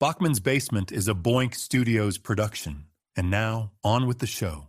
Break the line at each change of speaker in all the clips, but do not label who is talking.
Bachman's Basement is a Boink Studios production. And now, on with the show.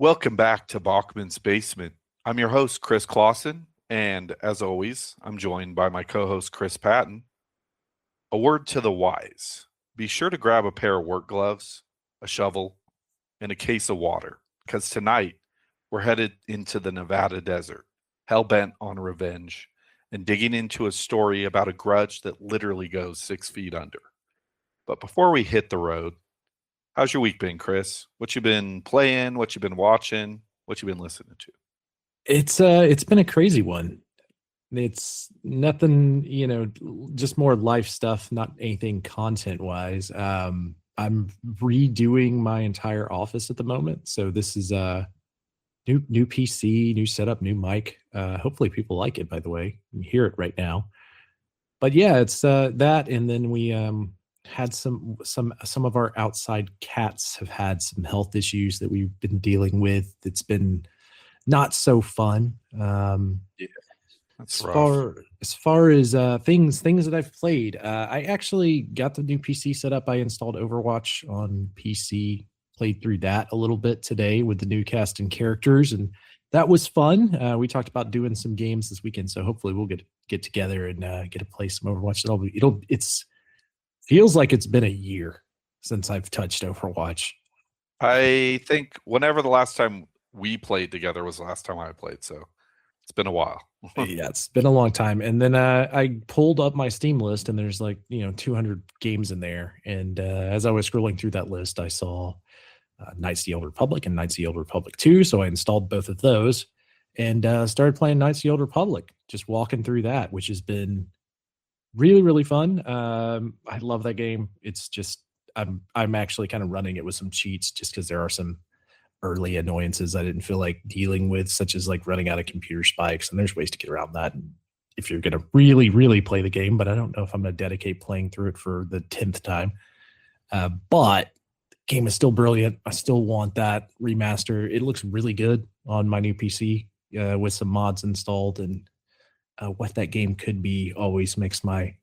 Welcome back to Bachman's Basement. I'm your host, Chris Clawson, and as always, I'm joined by my co-host, Chris Patton. A word to the wise. Be sure to grab a pair of work gloves, a shovel, and a case of water, because tonight we're headed into the Nevada desert, hell-bent on revenge, and digging into a story about a grudge that literally goes 6 feet under. But before we hit the road, how's your week been, Chris? What you been playing? What you been watching? What you been listening to?
It's been a crazy one. It's nothing, just more life stuff, not anything content wise. I'm redoing my entire office at the moment. So this is a new PC, new setup, new mic. Hopefully people like it, by the way. You can hear it right now. But yeah, it's that, and then we had some of our outside cats have had some health issues that we've been dealing with. It's been not so fun.
That's rough.
As far as things that I've played, I actually got the new PC set up. I installed Overwatch on PC, played through that a little bit today with the new cast and characters, and that was fun. We talked about doing some games this weekend, so hopefully we'll get together and get to play some Overwatch. It's feels like it's been a year since I've touched Overwatch.
I think whenever the last time we played together was the last time I played, so it's been a while.
Yeah, it's been a long time. And then I pulled up my Steam list, and there's 200 games in there. And as I was scrolling through that list, I saw Knights of the Old Republic and Knights of the Old Republic 2. So I installed both of those and started playing Knights of the Old Republic, just walking through that, which has been really, really fun. I love that game. It's just I'm actually kind of running it with some cheats just because there are some early annoyances I didn't feel like dealing with, such as like running out of computer spikes, and there's ways to get around that if you're going to really, really play the game. But I don't know if I'm going to dedicate playing through it for the 10th time. But the game is still brilliant. I still want that remaster. It looks really good on my new PC with some mods installed, and what that game could be always makes my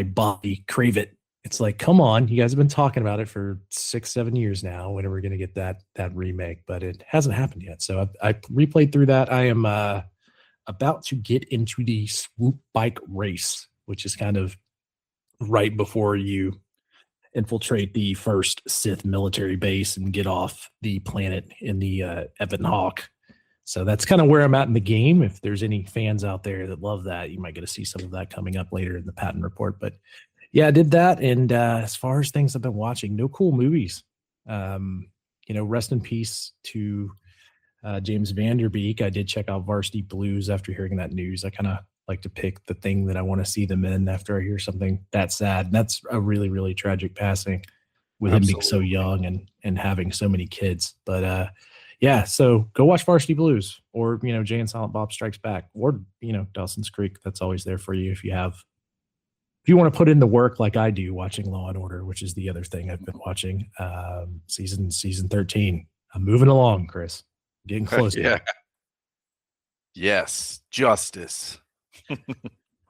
body crave it. It's like, come on, you guys have been talking about it for 6-7 years now. When are we going to get that remake? But it hasn't happened yet. So I replayed through that. I am about to get into the swoop bike race, which is kind of right before you infiltrate the first Sith military base and get off the planet in the Evan Hawk. So that's kind of where I'm at in the game. If there's any fans out there that love that, you might get to see some of that coming up later in the Patton report. But yeah, I did that. And as far as things I've been watching, no cool movies. Rest in peace to James Van Der Beek. I did check out Varsity Blues after hearing that news. I kind of like to pick the thing that I want to see them in after I hear something that sad. And that's a really, really tragic passing with him being so young and having so many kids. But yeah, so go watch Varsity Blues or, Jay and Silent Bob Strikes Back or, Dawson's Creek. That's always there for you if you want to put in the work like I do watching Law and Order, which is the other thing I've been watching. Season 13. I'm moving along, Chris. Getting close.
Yeah. Yes. Justice.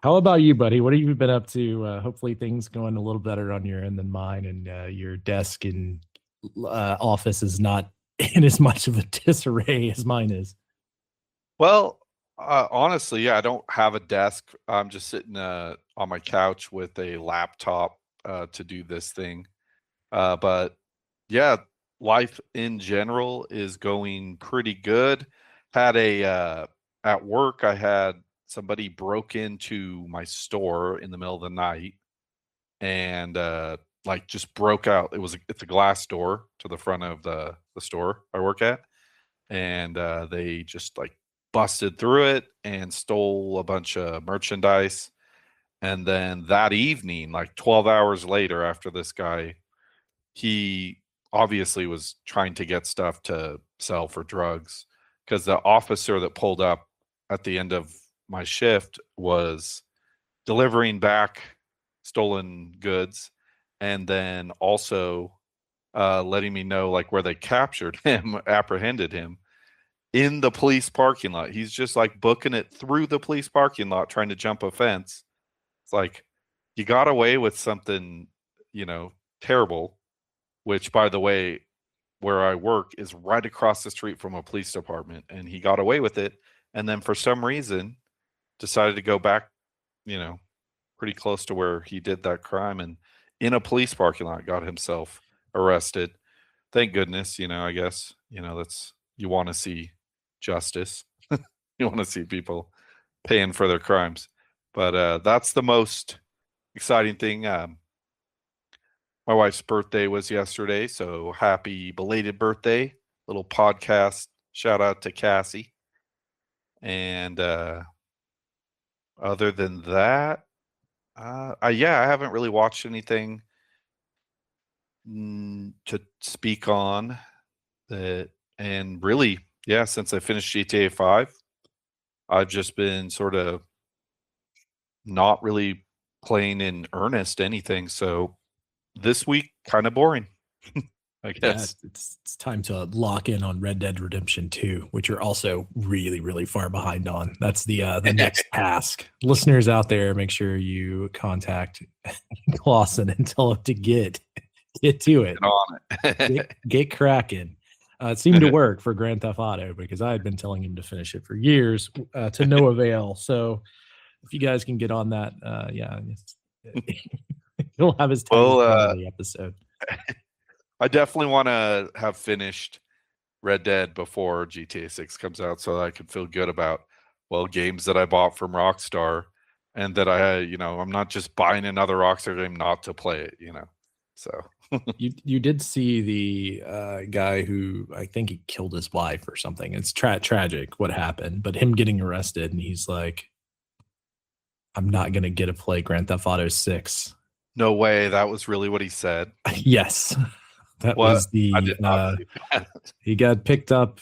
How about you, buddy? What have you been up to? Hopefully things going a little better on your end than mine, and your desk and office is not in as much of a disarray as mine is.
Well, honestly, yeah, I don't have a desk. I'm just sitting on my couch with a laptop to do this thing. But yeah, life in general is going pretty good. Had at work, I had somebody broke into my store in the middle of the night and just broke out. It's a glass door to the front of the store I work at, and they just busted through it and stole a bunch of merchandise. And then that evening, like 12 hours later after this guy, he obviously was trying to get stuff to sell for drugs, because the officer that pulled up at the end of my shift was delivering back stolen goods, and then also letting me know like where they captured him, apprehended him in the police parking lot. He's just like booking it through the police parking lot, trying to jump a fence. It's like, you got away with something, terrible, which, by the way, where I work is right across the street from a police department, and he got away with it. And then for some reason decided to go back, pretty close to where he did that crime, and in a police parking lot got himself arrested. Thank goodness, I guess, that's, you want to see justice. You want to see people paying for their crimes. But that's the most exciting thing. My wife's birthday was yesterday, so happy belated birthday. Little podcast shout out to Cassie. And other than that, I haven't really watched anything to speak on that. And really, since I finished GTA 5, I've just been sort of not really playing in earnest anything. So this week, kind of boring, I guess.
Yeah, it's time to lock in on Red Dead Redemption 2, which you're also really, really far behind on. That's the next task. Listeners out there, make sure you contact Clawson and tell him to get to it.
Get on it.
get cracking. It seemed to work for Grand Theft Auto, because I had been telling him to finish it for years to no avail. So if you guys can get on that, he'll have his time episode.
I definitely want to have finished Red Dead before GTA 6 comes out, so that I could feel good about, games that I bought from Rockstar, and that I'm not just buying another Rockstar game not to play it, So
you did see the guy who, I think he killed his wife or something. It's tragic what happened, but him getting arrested, and he's like, I'm not going to get to play Grand Theft Auto 6.
No way. That was really what he said.
Yes. That was the, he got picked up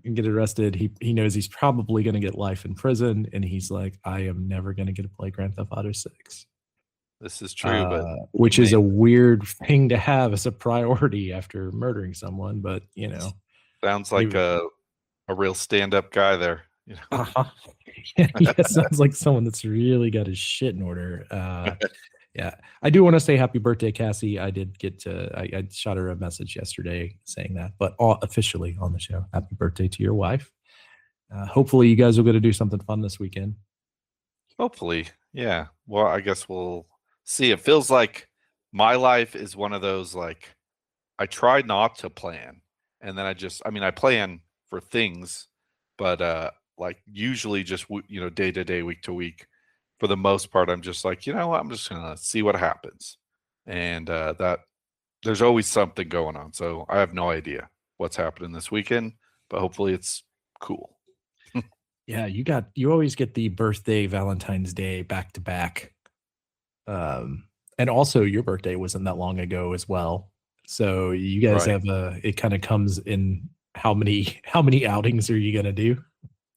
and get arrested. He knows he's probably going to get life in prison. And he's like, I am never going to get to play Grand Theft Auto 6.
This is true, but
which is a weird thing to have as a priority after murdering someone. But,
sounds like a real stand-up guy there.
Yeah, sounds like someone that's really got his shit in order. Yeah, I do want to say happy birthday, Cassie. I did I shot her a message yesterday saying that, but officially on the show, happy birthday to your wife. Hopefully you guys will get to do something fun this weekend.
Hopefully, yeah. Well, I guess we'll see. It feels like my life is one of those, like, I try not to plan, and then I plan for things, but like usually just day to day, week to week. For the most part, I'm just like, I'm just gonna see what happens, and that there's always something going on. So I have no idea what's happening this weekend, but hopefully it's cool.
Yeah, you always get the birthday, Valentine's Day back to back, and also your birthday wasn't that long ago as well. So you guys have it kind of comes in. How many outings are you gonna do?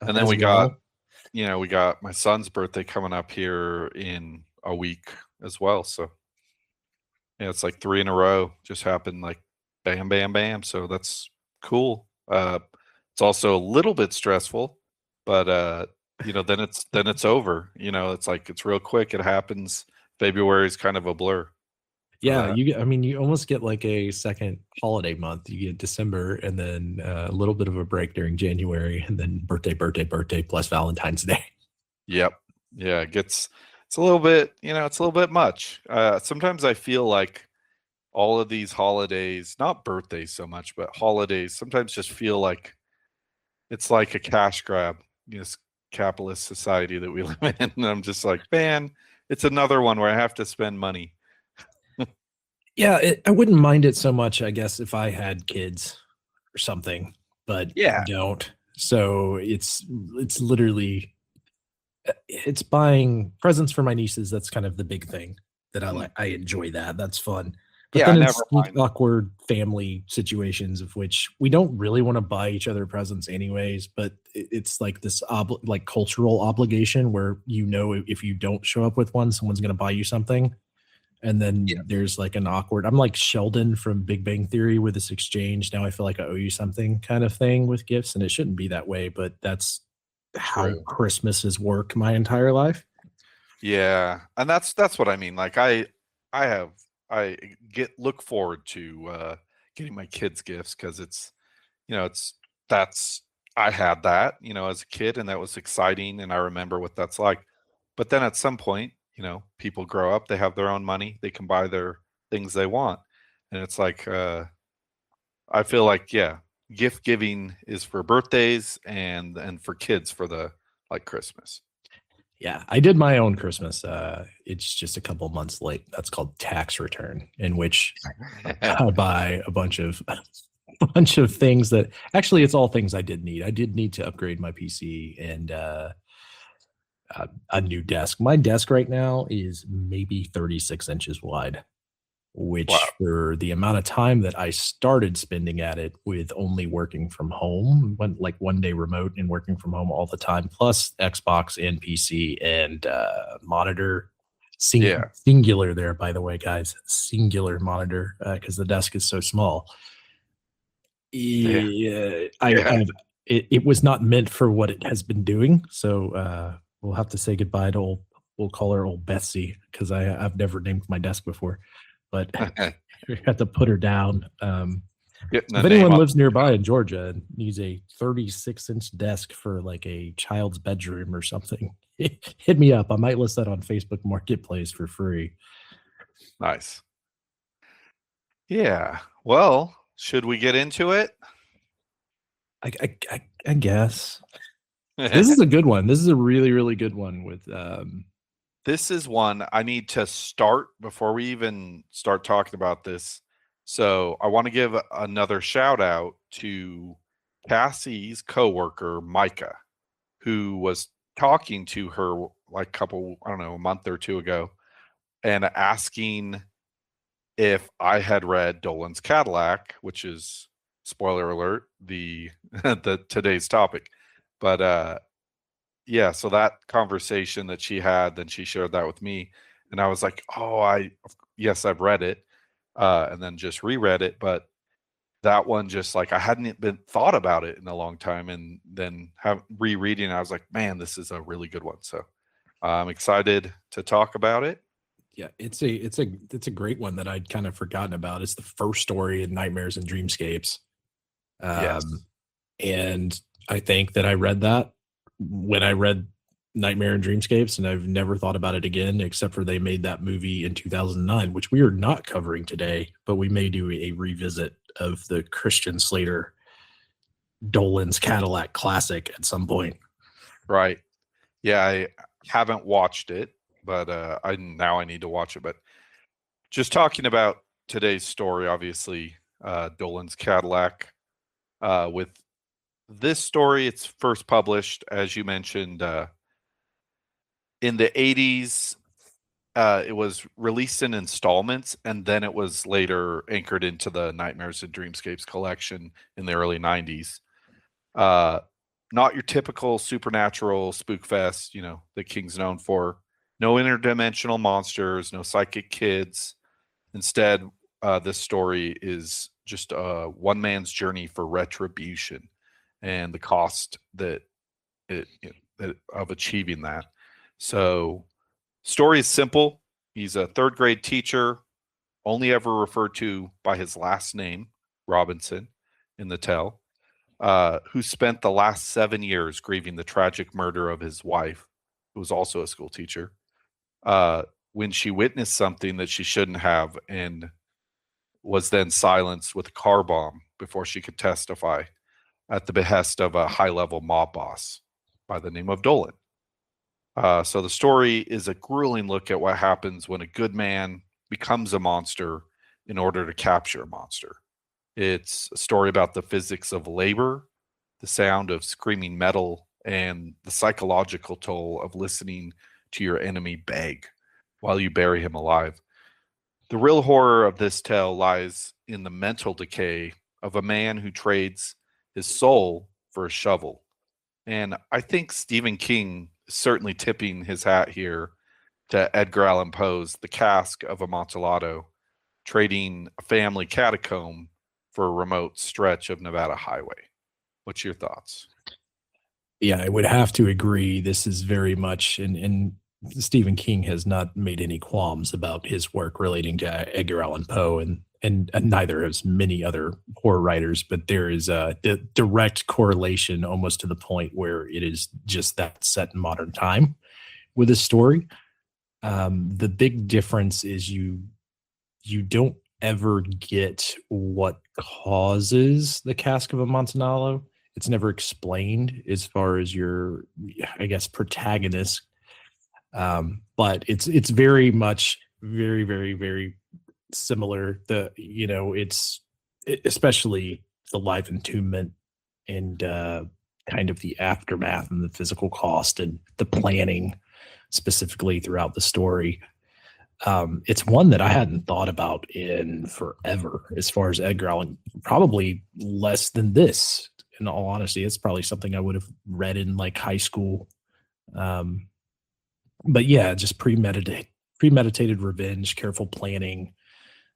And then we got my son's birthday coming up here in a week as well. So it's like 3 in a row, just happened like bam, bam, bam. So that's cool. It's also a little bit stressful, but then it's over. It's like, it's real quick. It happens. February is kind of a blur.
Yeah, you almost get like a second holiday month. You get December, and then a little bit of a break during January, and then birthday plus Valentine's Day.
Yep. Yeah, it's a little bit, it's a little bit much. Sometimes I feel like all of these holidays, not birthdays so much, but holidays, sometimes just feel like it's like a cash grab. This capitalist society that we live in, and I'm just like, man, it's another one where I have to spend money.
Yeah, I wouldn't mind it so much, I guess, if I had kids or something, but I don't. So it's literally it's buying presents for my nieces. That's kind of the big thing that I like. I enjoy that. That's fun. But
Yeah,
then
I
it's
never
these
mind.
awkward family situations of which we don't really want to buy each other presents anyways, but it's like this like cultural obligation where if you don't show up with one, someone's going to buy you something. And then there's like an awkward, I'm like Sheldon from Big Bang Theory with this exchange. Now I feel like I owe you something kind of thing with gifts. And it shouldn't be that way, but that's how
True.
Christmases work my entire life.
Yeah, and that's what I mean. Like I look forward to getting my kids gifts because that's I had that as a kid, and that was exciting, and I remember what that's like. But then at some point, people grow up, they have their own money, they can buy their things they want, and it's like I feel like gift giving is for birthdays and for kids for the like Christmas.
Yeah, I did my own Christmas. It's just a couple months late. That's called tax return, in which I buy a bunch of things that actually it's all things I did need. I did need to upgrade my PC and a new desk. My desk right now is maybe 36 inches wide, which
Wow.
for the amount of time that I started spending at it with only working from home, like one day remote and working from home all the time, plus Xbox and PC and monitor,
Yeah.
singular there, by the way, guys, singular monitor, because the desk is so small. Yeah, it was not meant for what it has been doing. So we'll have to say goodbye to we'll call her old Betsy because I've never named my desk before, but we had to put her down. If anyone lives nearby in Georgia and needs a 36-inch desk for like a child's bedroom or something, hit me up. I might list that on Facebook Marketplace for free.
Nice. Yeah. Well, should we get into it?
I guess. This is a good one. This is a really, really good one with
this is one I need to start before we even start talking about this. So I want to give another shout out to Cassie's coworker, Micah, who was talking to her like a month or two ago and asking if I had read Dolan's Cadillac, which is, spoiler alert, the today's topic. But yeah, so that conversation that she had, then she shared that with me, and I was like, "Oh, yes, I've read it," and then just reread it. But that one, just like I hadn't been thought about it in a long time, and then rereading, I was like, "Man, this is a really good one." So I'm excited to talk about it.
Yeah, it's a great one that I'd kind of forgotten about. It's the first story in Nightmares and Dreamscapes.
Yes.
And I think that I read that when I read Nightmare and Dreamscapes, and I've never thought about it again, except for they made that movie in 2009, which we are not covering today, but we may do a revisit of the Christian Slater Dolan's Cadillac classic at some point.
Right. Yeah, I haven't watched it, but I need to watch it. But just talking about today's story, obviously, Dolan's Cadillac. With this story, it's first published, as you mentioned, in the 80s. It was released in installments, and then it was later anchored into the Nightmares and Dreamscapes collection in the early 90s. Not your typical supernatural spook fest, that King's known for. No interdimensional monsters, no psychic kids. Instead, this story is just one man's journey for retribution and the cost that of achieving that. So, story is simple. He's a third grade teacher, only ever referred to by his last name, Robinson, in the tale, who spent the last 7 years grieving the tragic murder of his wife, who was also a school teacher, when she witnessed something that she shouldn't have and was then silenced with a car bomb before she could testify at the behest of a high-level mob boss by the name of Dolan. So the story is a grueling look at what happens when a good man becomes a monster in order to capture a monster. It's a story about the physics of labor, the sound of screaming metal, and the psychological toll of listening to your enemy beg while you bury him alive. The real horror of this tale lies in the mental decay of a man who trades his soul for a shovel. And I think Stephen King is certainly tipping his hat here to Edgar Allan Poe's The Cask of Amontillado, trading a family catacomb for a remote stretch of Nevada highway. What's your thoughts?
Yeah, I would have to agree. This is very much, and Stephen King has not made any qualms about his work relating to Edgar Allan Poe, and neither has many other horror writers, but there is a direct correlation almost to the point where it is just that set in modern time with a story. The big difference is you don't ever get what causes the Cask of Amontillado. It's never explained as far as your, I guess, protagonist. But it's very much very, very, very similar. It's especially the live entombment and kind of the aftermath and the physical cost and the planning specifically throughout the story. It's one that I hadn't thought about in forever as far as Edgar Allan, probably less than this. In all honesty, it's probably something I would have read in like high school. But yeah, just premeditated revenge, careful planning,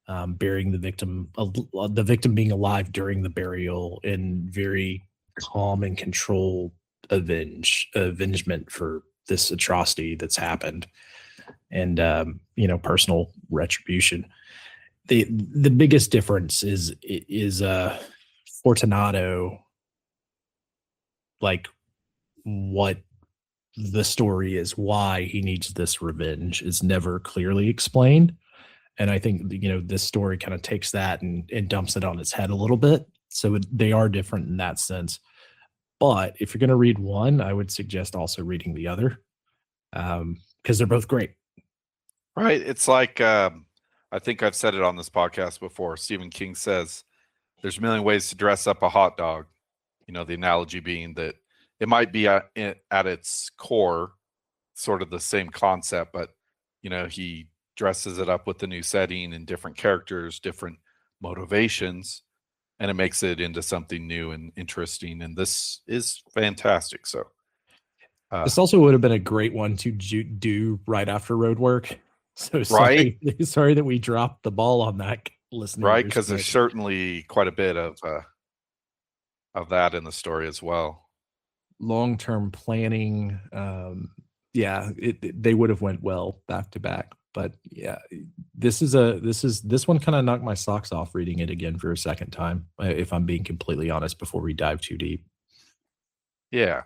burying the victim being alive during the burial, and very calm and controlled avengement for this atrocity that's happened, and personal retribution. The biggest difference is Fortunato, like what the story is, why he needs this revenge is never clearly explained. And I think, this story kind of takes that and dumps it on its head a little bit. So they are different in that sense. But if you're going to read one, I would suggest also reading the other, because they're both great.
Right. It's like, I think I've said it on this podcast before. Stephen King says there's a million ways to dress up a hot dog. The analogy being that it might be at its core sort of the same concept, but he dresses it up with the new setting and different characters, different motivations, and it makes it into something new and interesting. And this is fantastic. So
this also would have been a great one to do right after road work. So
right?
sorry that we dropped the ball on that, listening.
Right, because there's certainly quite a bit of that in the story as well.
Long-term planning, they would have went well back to back. But yeah, this one kind of knocked my socks off reading it again for a second time, if I'm being completely honest, before we dive too deep.
Yeah,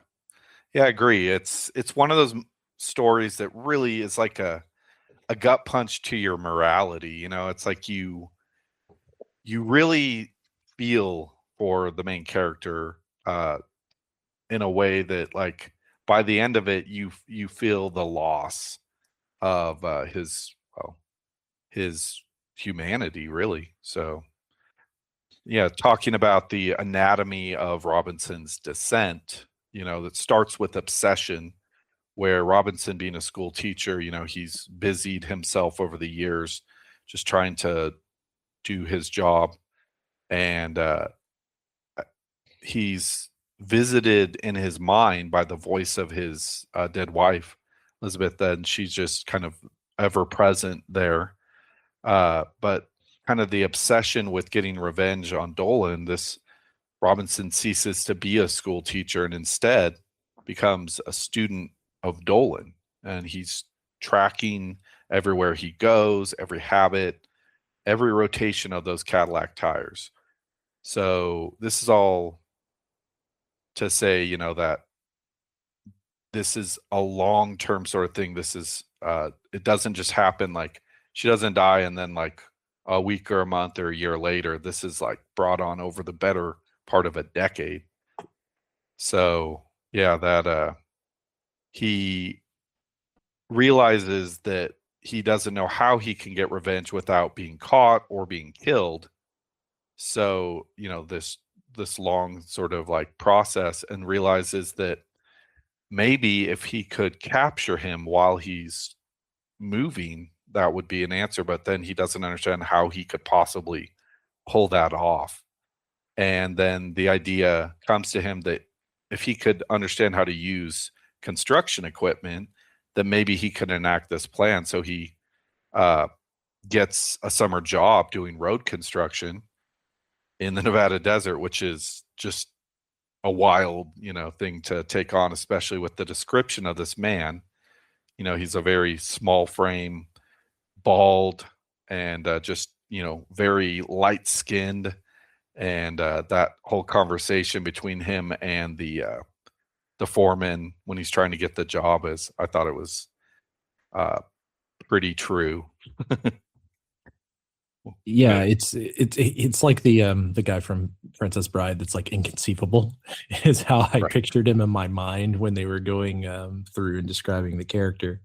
I agree. It's one of those stories that really is like a gut punch to your morality. It's like you really feel for the main character in a way that, like, by the end of it, you feel the loss of his humanity, really. So yeah, talking about the anatomy of Robinson's descent, that starts with obsession, where Robinson, being a school teacher, he's busied himself over the years just trying to do his job, and he's visited in his mind by the voice of his dead wife, Elizabeth, and she's just kind of ever present there. But kind of the obsession with getting revenge on Dolan, this Robinson ceases to be a school teacher and instead becomes a student of Dolan, and he's tracking everywhere he goes, every habit, every rotation of those Cadillac tires. So this is all to say, that this is a long-term sort of thing. This is, it doesn't just happen, like she doesn't die and then like a week or a month or a year later. This is like brought on over the better part of a decade. So yeah, that he realizes that he doesn't know how he can get revenge without being caught or being killed. So, this this long sort of like process, and realizes that maybe if he could capture him while he's moving, that would be an answer. But then he doesn't understand how he could possibly pull that off. And then the idea comes to him that if he could understand how to use construction equipment, then maybe he could enact this plan. So he gets a summer job doing road construction in the Nevada desert, which is just a wild, thing to take on, especially with the description of this man. He's a very small frame, bald, and just, very light skinned. And that whole conversation between him and the foreman when he's trying to get the job I thought it was pretty true.
Yeah, it's like the guy from Princess Bride that's like inconceivable is how I pictured him in my mind when they were going through and describing the character.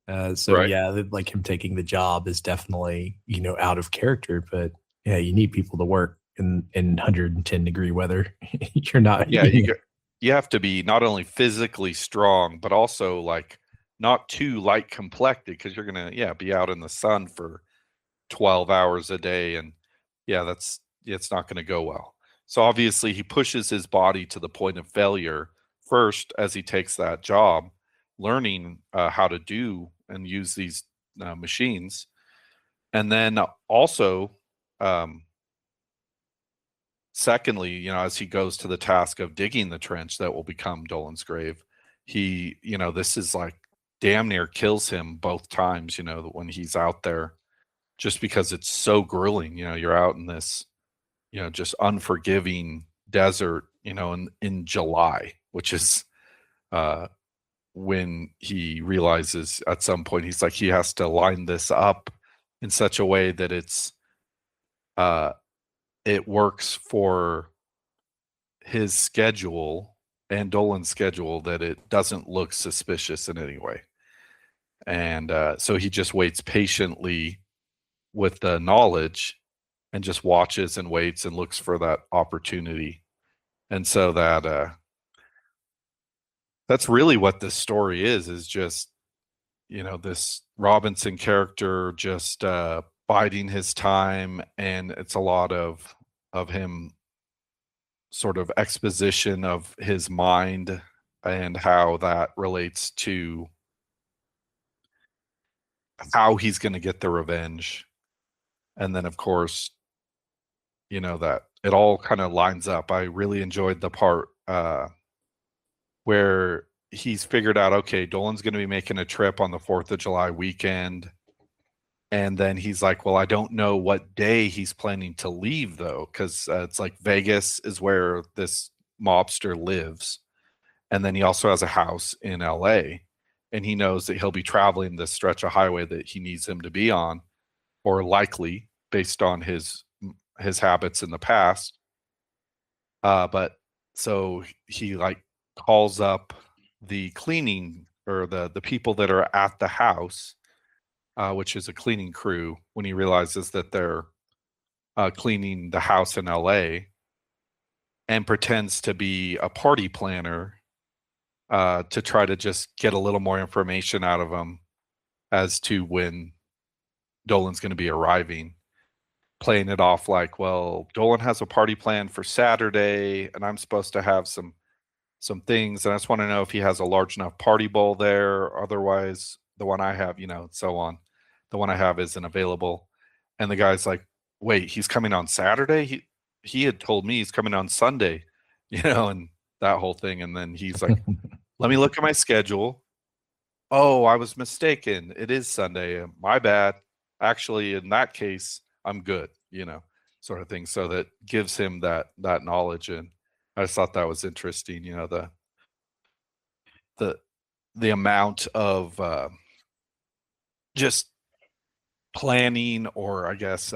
Yeah, like him taking the job is definitely, out of character, but yeah, you need people to work in 110-degree weather. You're not.
Yeah, you have to be not only physically strong, but also like not too light complected, because you're gonna be out in the sun for 12 hours a day, and it's not going to go well. So obviously he pushes his body to the point of failure first as he takes that job, learning how to do and use these machines. And then also secondly, as he goes to the task of digging the trench that will become Dolan's grave, he, this is like damn near kills him both times, when he's out there, just because it's so grueling. You're out in this, just unforgiving desert, in July, which is when he realizes at some point, he's like, he has to line this up in such a way that it works for his schedule and Dolan's schedule, that it doesn't look suspicious in any way. And so he just waits patiently with the knowledge and just watches and waits and looks for that opportunity. And so that's really what this story is just, this Robinson character just biding his time. And it's a lot of him sort of exposition of his mind and how that relates to how he's going to get the revenge. And then, of course, that it all kind of lines up. I really enjoyed the part where he's figured out, okay, Dolan's going to be making a trip on the 4th of July weekend. And then he's like, well, I don't know what day he's planning to leave, though, because it's like Vegas is where this mobster lives. And then he also has a house in LA. And he knows that he'll be traveling this stretch of highway that he needs him to be on, or likely based on his habits in the past. But so he like calls up the cleaning, or the people that are at the house, which is a cleaning crew, when he realizes that they're cleaning the house in LA, and pretends to be a party planner to try to just get a little more information out of them as to when Dolan's going to be arriving, playing it off like, well, Dolan has a party plan for Saturday, and I'm supposed to have some things, and I just want to know if he has a large enough party bowl there. Otherwise, the one I have, so on. The one I have isn't available. And the guy's like, wait, he's coming on Saturday? He had told me he's coming on Sunday, and that whole thing. And then he's like, let me look at my schedule. Oh, I was mistaken. It is Sunday. My bad. Actually, in that case, I'm good, sort of thing. So that gives him that knowledge. And I just thought that was interesting, the amount of just planning, or I guess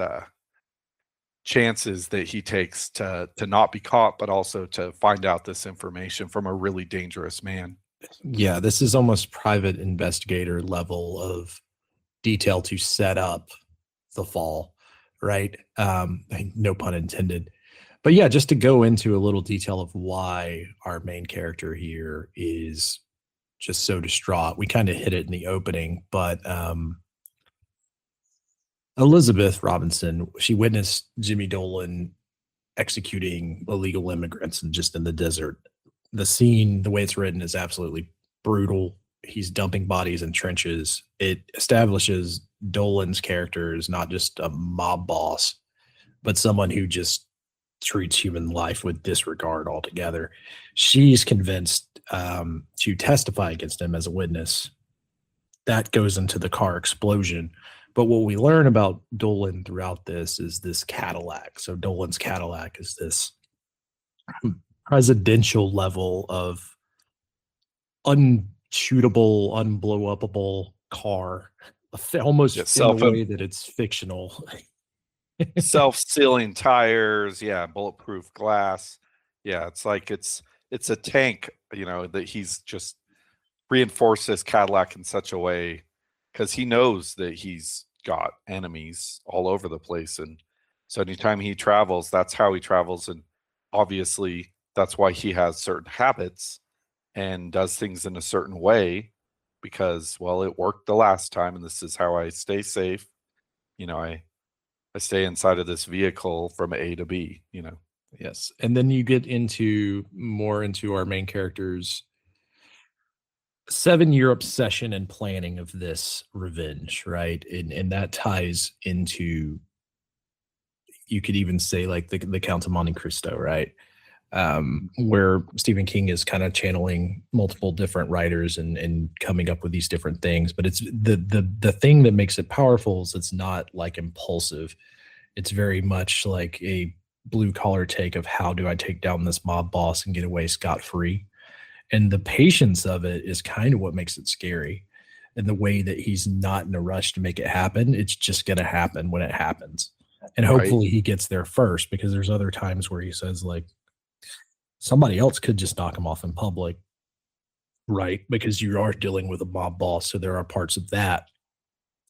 chances that he takes to not be caught, but also to find out this information from a really dangerous man.
Yeah, this is almost private investigator level of detail to set up the fall, right? No pun intended. But yeah, just to go into a little detail of why our main character here is just so distraught. We kind of hit it in the opening, but Elizabeth Robinson, she witnessed Jimmy Dolan executing illegal immigrants and just in the desert. The scene, the way it's written, is absolutely brutal. He's dumping bodies in trenches. It establishes Dolan's character as not just a mob boss, but someone who just treats human life with disregard altogether. She's convinced to testify against him as a witness. That goes into the car explosion. But what we learn about Dolan throughout this is this Cadillac. So Dolan's Cadillac is this presidential level of unshootable, unblowupable car, almost in a way that it's fictional.
Self-sealing tires, bulletproof glass. It's like it's a tank, that he's just reinforced this Cadillac in such a way because he knows that he's got enemies all over the place, and so anytime he travels, that's how he travels, and obviously that's why he has certain habits and does things in a certain way because, well, it worked the last time, and this is how I stay safe. I stay inside of this vehicle from A to B,
Yes. And then you get into our main character's 7-year obsession and planning of this revenge, right? And that ties into, you could even say, like the Count of Monte Cristo, right? Where Stephen King is kind of channeling multiple different writers and coming up with these different things. But it's the thing that makes it powerful is it's not like impulsive. It's very much like a blue collar take of how do I take down this mob boss and get away scot-free. And the patience of it is kind of what makes it scary. And the way that he's not in a rush to make it happen, it's just going to happen when it happens. And hopefully he gets there first, because there's other times where he says, like, somebody else could just knock him off in public, right? Because you are dealing with a mob boss, so there are parts of that.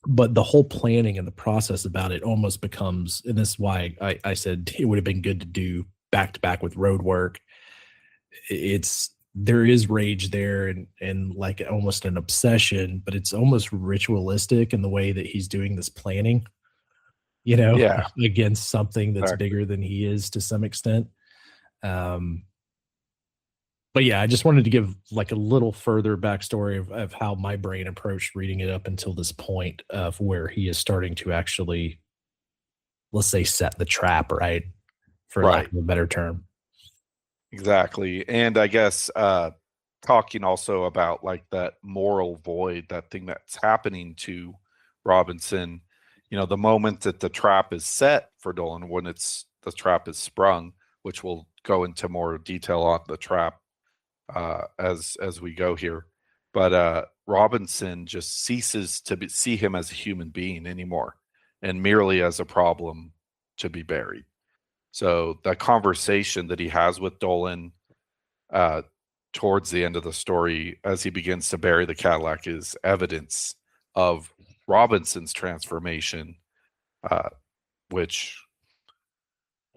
But the whole planning and the process about it almost becomes, and this is why I said it would have been good to do back-to-back with road work. There is rage there and like almost an obsession, but it's almost ritualistic in the way that he's doing this planning, against something that's bigger than he is to some extent. But yeah, I just wanted to give like a little further backstory of how my brain approached reading it up until this point of where he is starting to actually, let's say, set the trap, right? For lack of a better term.
Exactly. And I guess talking also about like that moral void, that thing that's happening to Robinson, the moment that the trap is set for Dolan, when the trap is sprung, which we'll go into more detail on the trap as we go here. But Robinson just ceases to see him as a human being anymore and merely as a problem to be buried. So the conversation that he has with Dolan towards the end of the story, as he begins to bury the Cadillac, is evidence of Robinson's transformation, which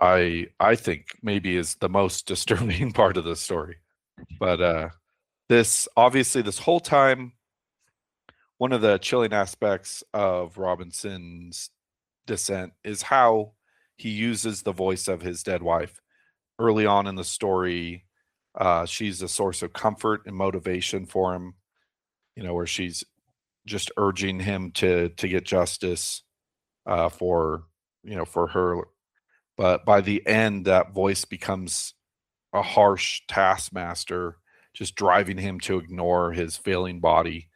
I think maybe is the most disturbing part of the story. But this whole time, one of the chilling aspects of Robinson's descent is how he uses the voice of his dead wife. Early on in the story, she's a source of comfort and motivation for him, where she's just urging him to get justice for her. But by the end, that voice becomes a harsh taskmaster, just driving him to ignore his failing body.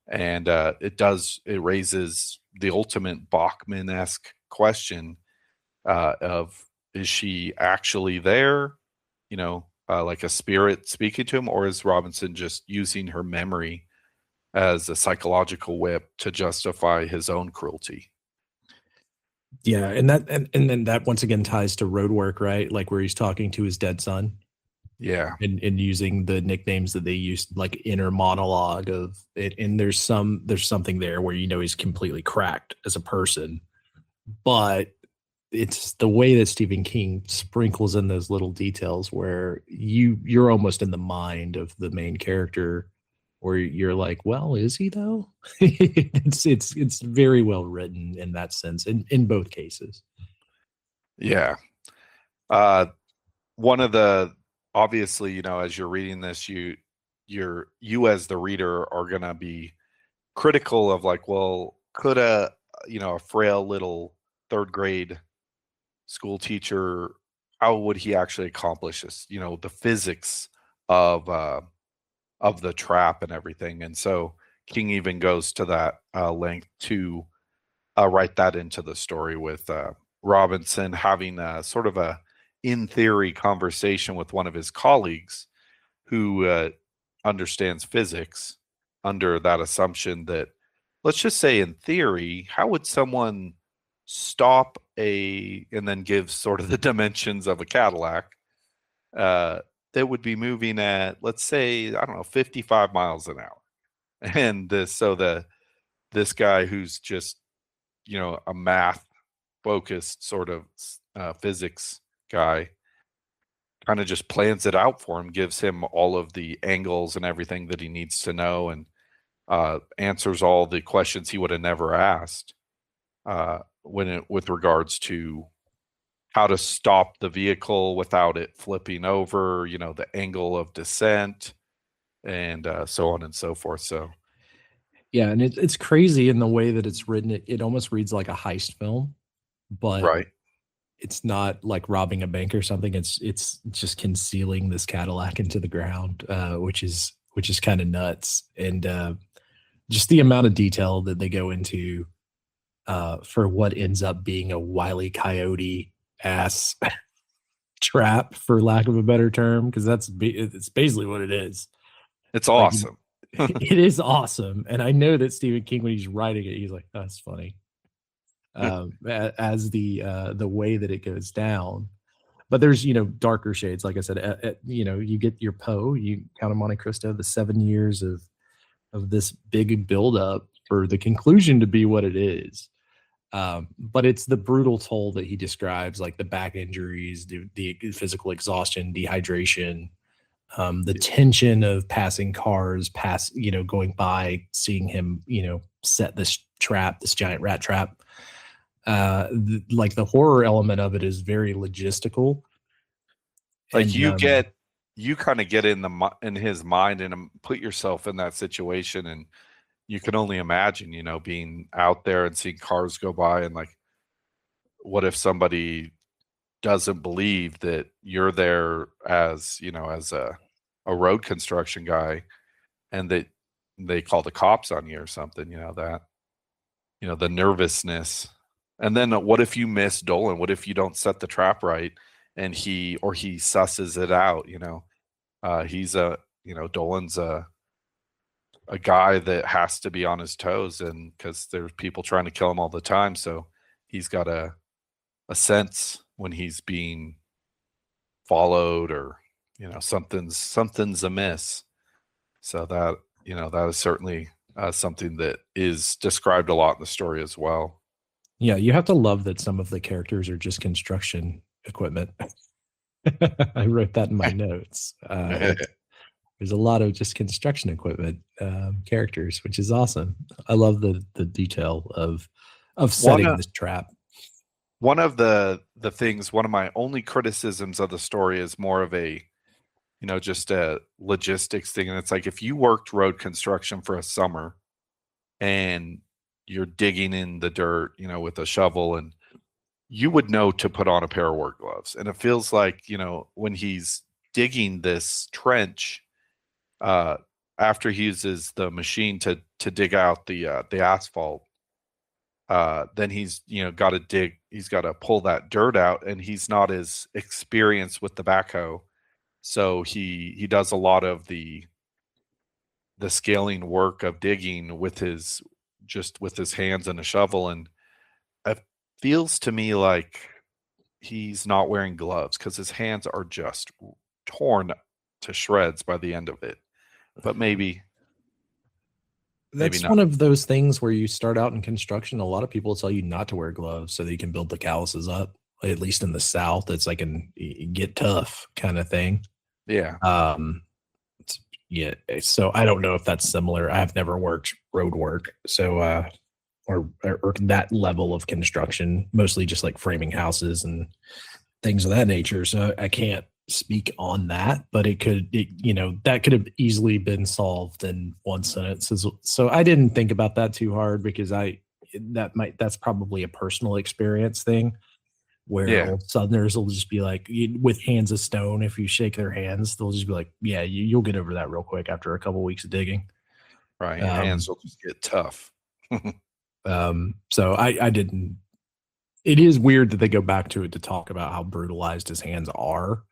And it raises the ultimate Bachman-esque question of, is she actually there, like a spirit speaking to him, or is Robinson just using her memory as a psychological whip to justify his own cruelty?
Yeah, and then that once again ties to road work, right? Like where he's talking to his dead son.
Yeah.
And using the nicknames that they used, like inner monologue of it. And there's something there where he's completely cracked as a person, but it's the way that Stephen King sprinkles in those little details where you're almost in the mind of the main character, where you're like, well, is he though? It's very well written in that sense, in both cases.
Yeah. One of the, obviously, you know, as you're reading this, you as the reader are going to be critical of like, well, could a frail little third grade school teacher, how would he actually accomplish this? You know, the physics of the trap and everything. And so King even goes to that length to write that into the story, with Robinson having a sort of a in theory conversation with one of his colleagues who understands physics, under that assumption that, let's just say in theory, how would someone stop and then give sort of the dimensions of a Cadillac that would be moving at, let's say, I don't know, 55 miles an hour. And this guy who's just, you know, a math focused sort of physics guy, kind of just plans it out for him, gives him all of the angles and everything that he needs to know, and answers all the questions he would have never asked with regards to how to stop the vehicle without it flipping over, you know, the angle of descent, and so on and so forth. So
yeah, and it's crazy in the way that it's written. It almost reads like a heist film, but
right.
It's not like robbing a bank or something. It's just concealing this Cadillac into the ground, which is kind of nuts. And just the amount of detail that they go into for what ends up being a Wile E. Coyote ass trap, for lack of a better term, because it's basically what it is.
It's awesome.
It is awesome. And I know that Stephen King, when he's writing it, he's like, oh, that's funny. As the way that it goes down. But there's, you know, darker shades. Like I said, you know, you get your Poe, you Count of Monte Cristo, the 7 years of this big buildup for the conclusion to be what it is. But it's the brutal toll that he describes, like the back injuries, the physical exhaustion, dehydration, the tension of passing cars, going by, seeing him, you know, set this giant rat trap. Like the horror element of it is very logistical.
Like, and, you kind of get in his mind and put yourself in that situation, and you can only imagine, you know, being out there and seeing cars go by, and like, what if somebody doesn't believe that you're there as, you know, as a road construction guy, and that they call the cops on you or something, you know, that, you know, the nervousness. And then what if you miss Dolan? What if you don't set the trap right, and he susses it out? You know, Dolan's a guy that has to be on his toes, and because there's people trying to kill him all the time, so he's got a sense when he's being followed, or, you know, something's amiss. So that, you know, that is certainly something that is described a lot in the story as well.
Yeah, you have to love that some of the characters are just construction equipment. I wrote that in my notes. There's a lot of just construction equipment characters, which is awesome. I love the detail of setting this trap.
One of the things, one of my only criticisms of the story is more of a, you know, just a logistics thing. And it's like, if you worked road construction for a summer and you're digging in the dirt, you know, with a shovel, and you would know to put on a pair of work gloves. And it feels like, you know, when he's digging this trench, after he uses the machine to dig out the asphalt, then he's, you know, got to pull that dirt out, and he's not as experienced with the backhoe. So he does a lot of the scaling work of digging with his hands and a shovel, and it feels to me like he's not wearing gloves, because his hands are just torn to shreds by the end of it. But maybe
that's
not.
One of those things where you start out in construction, a lot of people tell you not to wear gloves so that you can build the calluses up. at least in the South. It's like an get tough kind of thing.
Yeah.
Yeah. So I don't know if that's similar. I've never worked road work. So, or that level of construction, mostly just like framing houses and things of that nature. So I can't speak on that, but that could have easily been solved in one sentence. So I didn't think about that too hard because that's probably a personal experience thing where old Southerners will just be like, with hands of stone, if you shake their hands, they'll just be like, yeah, you'll get over that real quick after a couple of weeks of digging.
Right. Your hands will just get tough.
So I didn't. It is weird that they go back to it to talk about how brutalized his hands are,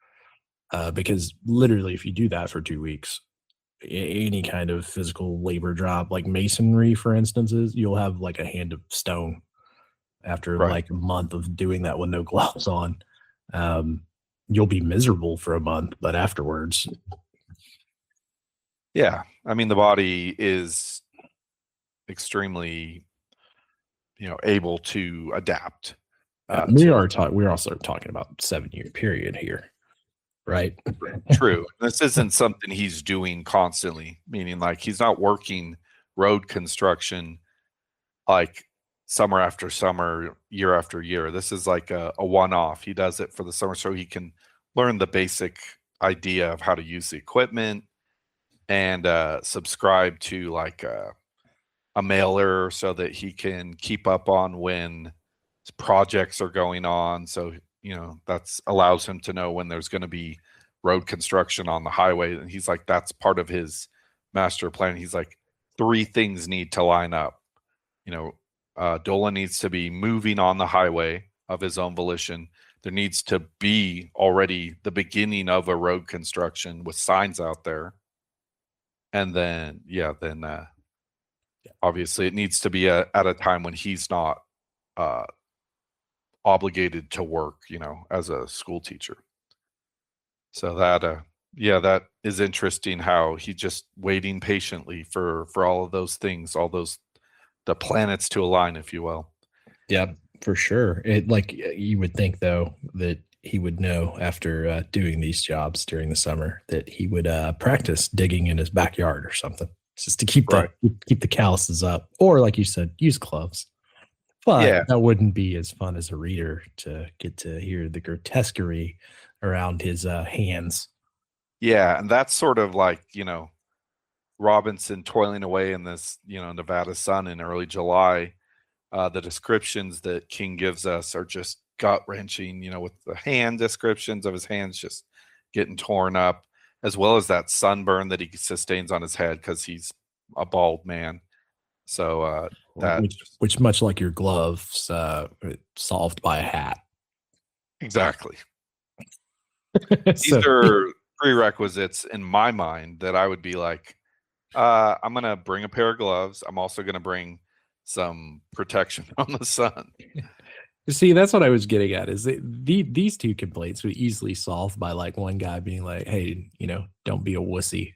because literally, if you do that for 2 weeks, any kind of physical labor job, like masonry, for instance, you'll have like a hand of stone after like a month of doing that with no gloves on. You'll be miserable for a month, but afterwards.
Yeah. I mean, the body is extremely, able to adapt.
We're also talking about 7-year period here, right?
True. This isn't something he's doing constantly, meaning like he's not working road construction like summer after summer, year after year. This is like a one-off. He does it for the summer so he can learn the basic idea of how to use the equipment and subscribe to like a mailer so that he can keep up on when projects are going on. So, that's allows him to know when there's going to be road construction on the highway. And he's like, that's part of his master plan. He's like, 3 things need to line up. Dolan needs to be moving on the highway of his own volition. There needs to be already the beginning of a road construction with signs out there. And then, obviously it needs to be at a time when he's not obligated to work, as a school teacher. So that is interesting how he just waiting patiently for all of those things, the planets to align, if you will.
Yeah, for sure. You would think though that he would know after doing these jobs during the summer that he would practice digging in his backyard or something, just to keep the calluses up, or like you said, use gloves. But that wouldn't be as fun as a reader to get to hear the grotesquerie around his hands.
Yeah, and that's sort of like, Robinson toiling away in this, Nevada sun in early July. The descriptions that King gives us are just gut-wrenching, with the hand descriptions of his hands just getting torn up, as well as that sunburn that he sustains on his head because he's a bald man. So
which much like your gloves, solved by a hat.
Exactly. These are prerequisites in my mind that I would be like, I'm going to bring a pair of gloves. I'm also going to bring some protection from the sun.
See, that's what I was getting at, is that these 2 complaints would easily solve by like one guy being like, hey, don't be a wussy.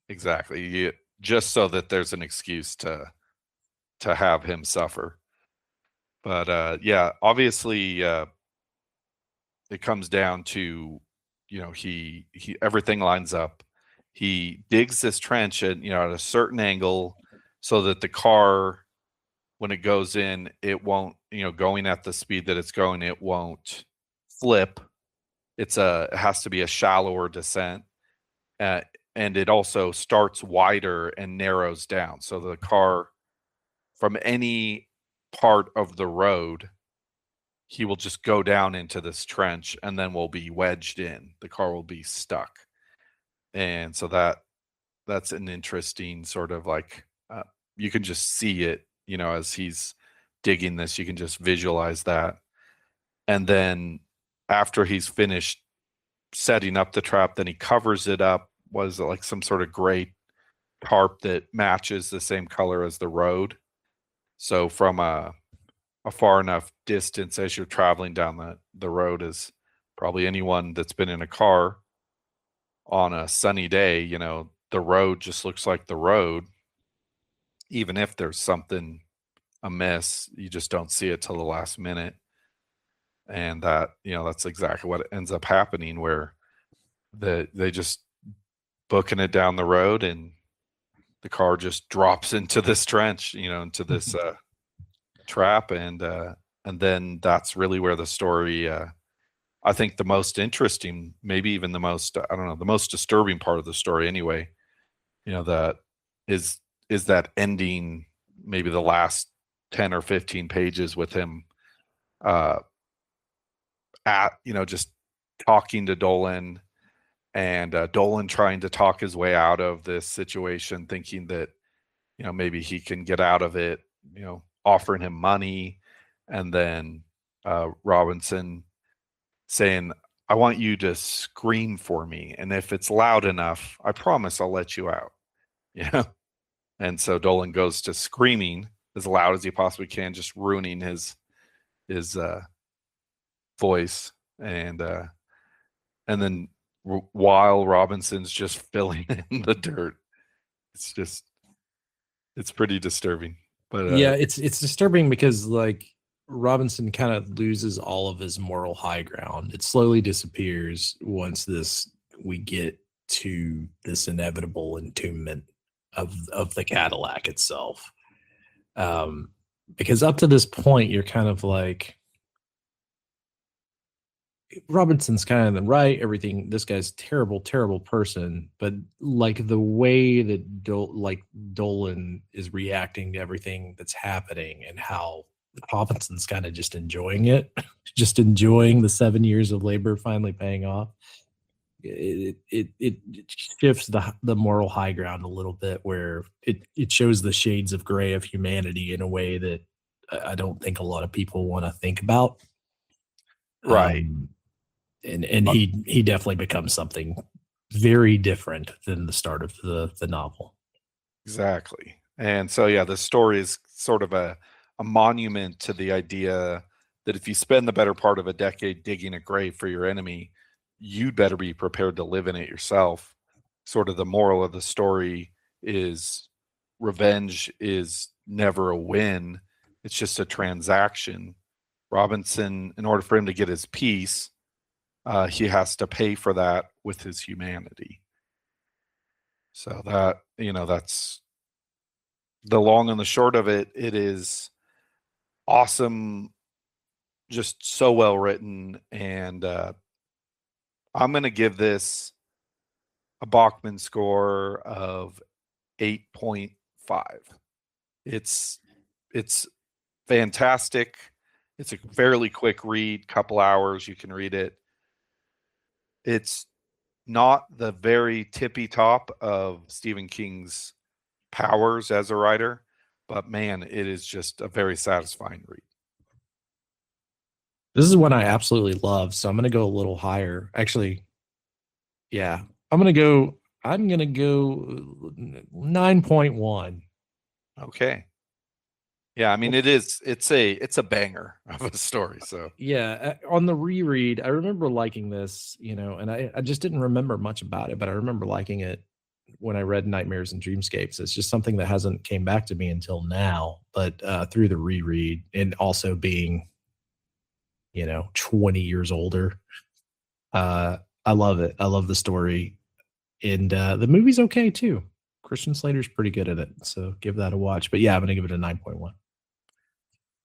Exactly. Just so that there's an excuse to have him suffer. But obviously it comes down to, he everything lines up. He digs this trench at a certain angle so that the car, when it goes in, it won't, going at the speed that it's going, it won't flip. It has to be a shallower descent. And it also starts wider and narrows down. So the car, from any part of the road, he will just go down into this trench and then will be wedged in. The car will be stuck. And so that's an interesting sort of like, you can just see it, as he's digging this, you can just visualize that. And then after he's finished setting up the trap, then he covers it up. Was like some sort of gray tarp that matches the same color as the road. So from a far enough distance as you're traveling down the road, as probably anyone that's been in a car on a sunny day, the road just looks like the road. Even if there's something amiss, you just don't see it till the last minute. And that, that's exactly what ends up happening, where they just booking it down the road, and the car just drops into this trench, into this trap, and then that's really where the story, I think the most interesting, maybe even the most, I don't know, the most disturbing part of the story anyway, that is that ending, maybe the last 10 or 15 pages with him just talking to Dolan, and Dolan trying to talk his way out of this situation, thinking that maybe he can get out of it, offering him money, and then Robinson saying, I want you to scream for me, and if it's loud enough, I promise I'll let you out. And so Dolan goes to screaming as loud as he possibly can, just ruining his voice, and then while Robinson's just filling in the dirt, it's pretty disturbing. But
yeah, it's disturbing because like Robinson kind of loses all of his moral high ground. It slowly disappears once we get to this inevitable entombment of the Cadillac itself. Because up to this point, you're kind of like, Robinson's kind of the right, everything. This guy's terrible, terrible person. But like the way that Dolan is reacting to everything that's happening, and how Robinson's kind of just enjoying it, just enjoying the 7 years of labor finally paying off. It shifts the moral high ground a little bit, where it shows the shades of gray of humanity in a way that I don't think a lot of people want to think about.
Right.
And he definitely becomes something very different than the start of the novel.
Exactly. And so, yeah, the story is sort of a monument to the idea that if you spend the better part of a decade digging a grave for your enemy, you'd better be prepared to live in it yourself. Sort of the moral of the story is revenge is never a win. It's just a transaction. Robinson, in order for him to get his peace, he has to pay for that with his humanity. So that, that's the long and the short of it. It is awesome, just so well written. And I'm going to give this a Bachman score of 8.5. It's fantastic. It's a fairly quick read, couple hours, you can read it. It's not the very tippy top of Stephen King's powers as a writer, but man, it is just a very satisfying read.
This is one I absolutely love, so I'm going to go a little higher. Actually, yeah, I'm going to go 9.1.
Okay. Yeah, I mean, it's a banger of a story. So
yeah, on the reread, I remember liking this, and I just didn't remember much about it, but I remember liking it when I read Nightmares and Dreamscapes. It's just something that hasn't came back to me until now, but through the reread, and also being, 20 years older, I love it. I love the story, and the movie's okay too. Christian Slater's pretty good at it, so give that a watch. But yeah, I'm gonna give it a 9.1.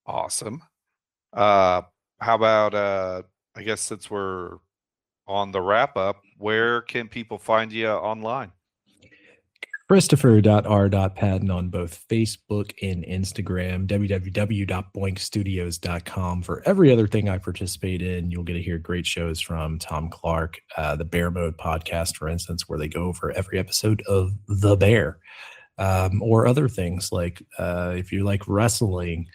Awesome. How about I guess since we're on the wrap up, where can people find you online?
Christopher.r.Patton on both Facebook and Instagram, www.boinkstudios.com for every other thing I participate in. You'll get to hear great shows from Tom Clark, the Bear Mode podcast, for instance, where they go over every episode of The Bear, or other things like if you like wrestling,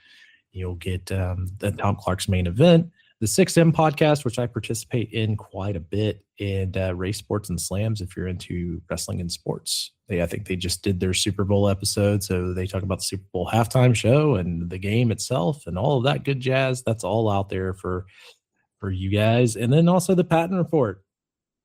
you'll get the Tom Clark's Main Event, the 6M podcast, which I participate in quite a bit, and Race Sports and Slams if you're into wrestling and sports. I think they just did their Super Bowl episode, so they talk about the Super Bowl halftime show and the game itself and all of that good jazz. That's all out there for you guys. And then also the Patton Report,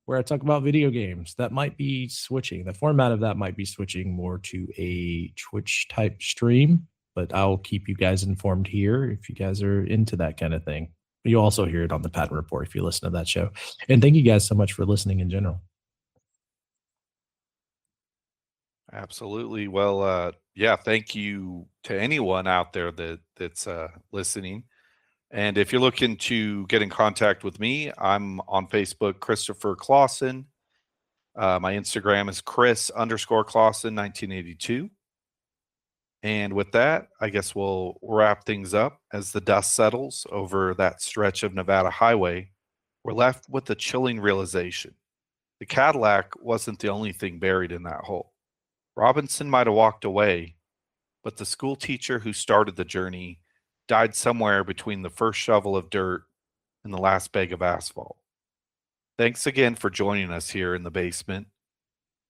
where I talk about video games. That might be switching. The format of that might be switching more to a Twitch type stream, but I'll keep you guys informed here if you guys are into that kind of thing. You also hear it on the Patton Report if you listen to that show. And thank you guys so much for listening in general.
Absolutely. Well, yeah, thank you to anyone out there that's listening. And if you're looking to get in contact with me, I'm on Facebook, Christopher Clawson. My Instagram is Chris_Clawson 1982. And with that, I guess we'll wrap things up. As the dust settles over that stretch of Nevada highway, we're left with the chilling realization. The Cadillac wasn't the only thing buried in that hole. Robinson might have walked away, but the school teacher who started the journey died somewhere between the first shovel of dirt and the last bag of asphalt. Thanks again for joining us here in the basement.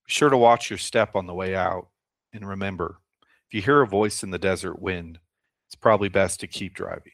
Be sure to watch your step on the way out. And remember, if you hear a voice in the desert wind, it's probably best to keep driving.